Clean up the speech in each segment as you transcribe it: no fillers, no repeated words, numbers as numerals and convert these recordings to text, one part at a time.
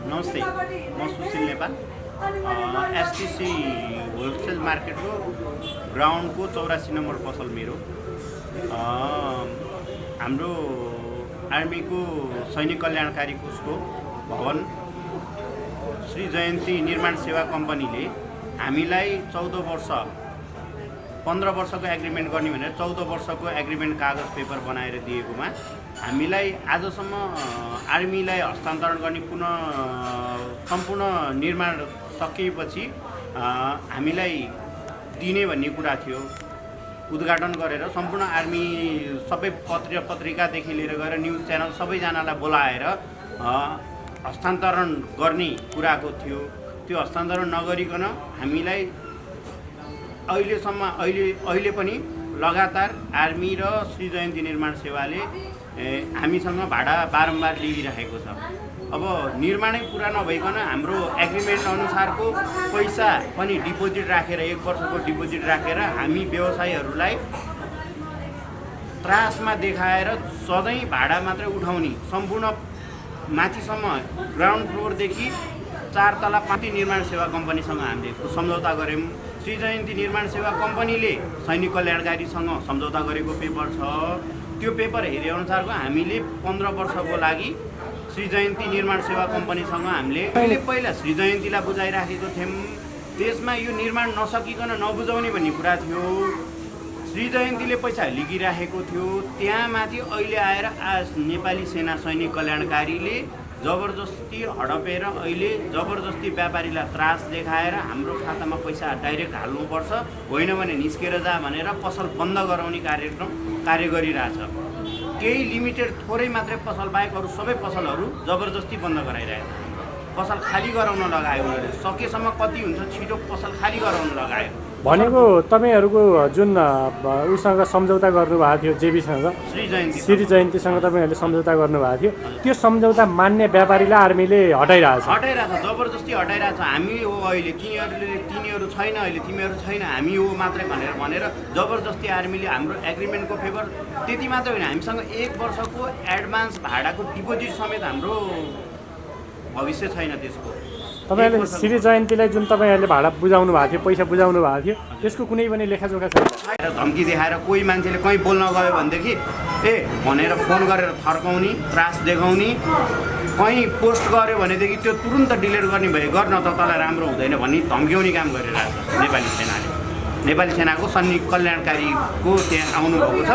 नमस्ते, म Sushil Nepal. STC wholesale मार्केटको ग्राउन्डको 84 नम्बर पसल मेरो। हाम्रो आर्मीको सैनिक कल्याणकारी कोषको भवन श्री जयन्ती निर्माण सेवा कम्पनीले हामीलाई 14 वर्ष 15 वर्षको एग्रिमेन्ट गर्ने भनेर 14 वर्षको एग्रिमेन्ट कागज पेपर बनाएर दिएकोमा हामीलाई आजसम्म आर्मीलाई हस्तान्तरण गर्ने सम्पूर्ण निर्माण सकिएपछि हामीलाई दिने भन्ने कुरा थियो। उद्घाटन गरेर सम्पूर्ण आर्मी सबै पत्रिकादेखि लिएर गएर न्युज च्यानल सबैजनालाई बोलाएर हस्तान्तरण गर्ने कुराको थियो। त्यो हस्तान्तरण नगरिकन हामीलाई अहिले पनि लगातार आर्मी र श्री जयन्ती निर्माण सेवाले हामीसँग भाडा बारम्बार लिइरहेको छ। अब निर्माणै पुरा नभइकन हाम्रो एग्रिमेन्ट अनुसारको पैसा पनि डिपोजिट राखेर 1 वर्षको डिपोजिट राखेर हामी व्यवसायीहरूलाई त्रासमा देखाएर सधैँ भाडा मात्रै उठाउने, सम्पूर्ण माथिसम्म ग्राउन्ड फ्लोरदेखि 4 तला 5 निर्माण सेवा कम्पनीसँग हामीले सम्झौता गऱ्यौँ। श्री जयन्ती निर्माण सेवा कम्पनीले सैनिक कल्याणकारीसँग सम्झौता गरेको पेपर छ। त्यो पेपर हेरे अनुसारको हामीले 15 वर्षको लागि श्री जयन्ती निर्माण सेवा कम्पनीसँग हामीले पहिला श्री जयन्तीलाई बुझाइराखेको थियौँ। त्यसमा यो निर्माण नसकिकन नबुझाउने भन्ने कुरा थियो। श्री जयन्तीले पैसा लिगिराखेको थियो। त्यहाँ माथि अहिले आएर नेपाली सेना सैनिक कल्याणकारीले जबरजस्ती हडपेर अहिले जबरजस्ती व्यापारीलाई त्रास देखाएर हाम्रो खातामा पैसा डाइरेक्ट हाल्नुपर्छ, होइन भने निस्केर जा भनेर पसल बन्द गराउने कार्य गरिरहेछ। केही लिमिटेड थोरै मात्रै पसल बाहेक अरू सबै पसलहरू जबरजस्ती बन्द गराइरहेको, पसल खाली गराउन लगायो। उनीहरूले सकेसम्म कति हुन्छ छिटो पसल खाली गराउन लगायो। भनेको तपाईँहरूको जुन उसँग सम्झौता गर्नुभएको थियो जेबीसँग, श्री जयन्तीसँग तपाईँहरूले सम्झौता गर्नुभएको थियो, त्यो सम्झौता मान्ने व्यापारीलाई आर्मीले हटाइरहेछ जबरजस्ती हटाइरहेछ। हामी हो अहिले तिनीहरू छैन, अहिले तिमीहरू छैन, हामी हो मात्रै भनेर जबरजस्ती आर्मीले हाम्रो एग्रिमेन्टको पेपर त्यति मात्रै होइन, हामीसँग 1 वर्षको एडभान्स भाडाको डिपोजिट समेत हाम्रो भविष्य छैन। त्यसको तपाईँहरूले श्री जयन्तीलाई जुन तपाईँहरूले भाडा बुझाउनु भएको थियो, पैसा बुझाउनु भएको थियो, त्यसको कुनै पनि लेखाजोखा छैन। धम्की देखाएर कोही मान्छेले कहीँ बोल्न गयो भनेदेखि भनेर फोन गरेर थर्काउने, त्रास देखाउने, कहीँ पोस्ट गर्यो भनेदेखि त्यो तुरुन्त डिलिट गर्ने भए गर्न त तँलाई राम्रो हुँदैन भन्ने धम्क्याउने काम गरिरहेछ नेपाली सेनाले। नेपाली सेनाको सैनिक कल्याणकारीको त्यहाँ आउनुभएको छ,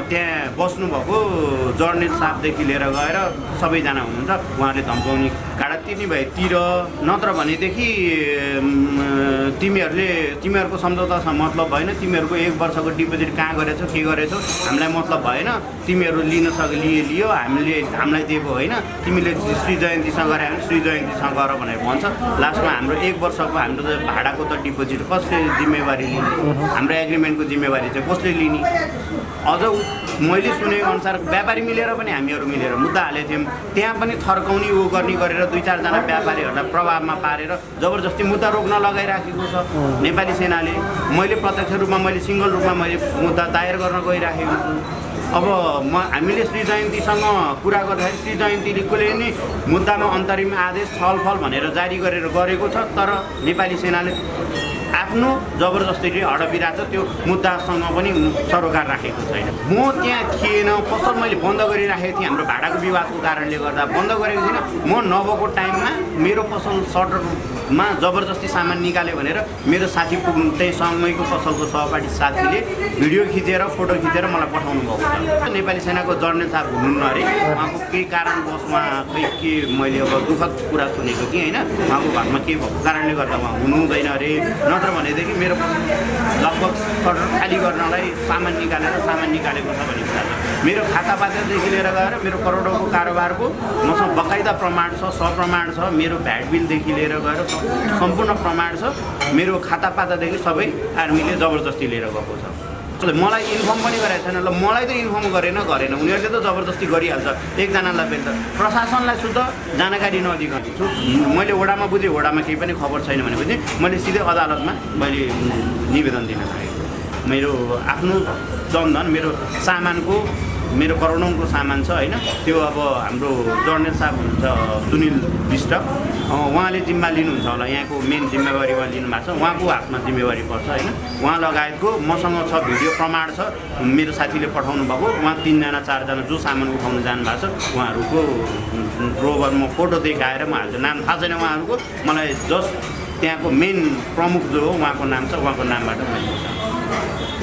त्यहाँ बस्नुभएको जर्नल साहबदेखि लिएर गएर सबैजना हुनुहुन्छ। उहाँले धम्काउने भाडा तिर्ने भए तिर, नत्र भनेदेखि तिमीहरूको सम्झौतासँग मतलब भएन, तिमीहरूको 1 वर्षको डिपोजिट कहाँ गरेछौ के गरेछौ हामीलाई मतलब भएन, तिमीहरू लियो हामीलाई दिएको होइन, तिमीले श्री जयन्तीसँग गरे भने श्री जयन्तीसँग गर भनेर भन्छ। लास्टमा हाम्रो 1 वर्षको हाम्रो भाडाको त डिपोजिट कसले जिम्मेवारी लिने, हाम्रो एग्रिमेन्टको जिम्मेवारी चाहिँ कसले लिने। अझ मैले सुनेको अनुसार व्यापारी मिलेर पनि हामीहरू मिलेर मुद्दा हालेको थियौँ। त्यहाँ पनि थर्काउने गर्ने गरेर 2-4 जना व्यापारीहरूलाई प्रभावमा पारेर जबरजस्ती मुद्दा रोक्न लगाइराखेको छ नेपाली सेनाले। मैले प्रत्यक्ष रूपमा सिङ्गल रूपमा मुद्दा दायर गर्न गइराखेको छु। अब हामीले श्री जयन्तीसँग कुरा गर्दाखेरि श्री जयन्तीले नै मुद्दामा अन्तरिम आदेश छलफल भनेर जारी गरेको छ, तर नेपाली सेनाले आफ्नो जबरजस्तीले हडपिरहेको छ। त्यो मुद्दासँग पनि सरोकार राखेको छैन। म त्यहाँ थिएन, पसल मैले बन्द गरिराखेको थिएँ। हाम्रो भाडाको विवादको कारणले गर्दा बन्द गरेको थिइनँ। म नभएको टाइममा मेरो पसल सटरमा जबरजस्ती सामान निकाल्यो भनेर मेरो साथी त्यही सँगैको पसलको सहपाठी साथीले भिडियो खिचेर फोटो खिचेर मलाई पठाउनु भएको छ। नेपाली सेनाको जर्नल साहब हुनुहुन्न अरे, उहाँको केही कारणवश खै के मैले अब दुःखद कुरा सुनेको कि होइन, उहाँको घरमा के भएको कारणले गर्दा उहाँ हुनुहुँदैन अरे, नत्र भनेदेखि मेरो लगभग सटर खाली गर्नलाई सामान निकालेको छ भन्ने कुरा छ। मेरो खातापातादेखि लिएर गएर मेरो करोडौँको कारोबारको मसँग बकाइदा प्रमाण छ, सप्रमाण छ। मेरो भ्याट बिलदेखि लिएर गएर सम्पूर्ण प्रमाण छ। मेरो खातापातादेखि सबै आर्मीले जबरजस्ती लिएर गएको छ। मलाई इन्फर्म पनि गरेको छैन। ल मलाई त इन्फर्म गरेन उनीहरूले त जबरजस्ती गरिहाल्छ। एकजनालाई पनि त प्रशासनलाई शुद्ध जानकारी नदिएको छु। मैले वडामा बुझेँ, वडामा केही पनि खबर छैन भनेपछि मैले सिधै अदालतमा मैले निवेदन दिन लागेँ। मेरो आफ्नो जनधन, मेरो सामानको मेरो करोडौँको सामान छ होइन, त्यो अब हाम्रो जर्नल साहब हुनुहुन्छ सुनिल विष्ट, उहाँले जिम्मा लिनुहुन्छ होला, यहाँको मेन जिम्मेवारी उहाँ लिनुभएको छ, उहाँको हातमा जिम्मेवारी पर्छ होइन। उहाँ लगायतको मसँग छ भिडियो प्रमाण छ, मेरो साथीले पठाउनु भएको, उहाँ 3 जना 4 जना जो सामान उठाउनु जानुभएको छ उहाँहरूको रोबर म फोटो देखाएर म हाल्छु, नाम थाहा छैन उहाँहरूको, मलाई जस्ट त्यहाँको मेन प्रमुख जो हो उहाँको नाम छ, उहाँको नामबाट मैले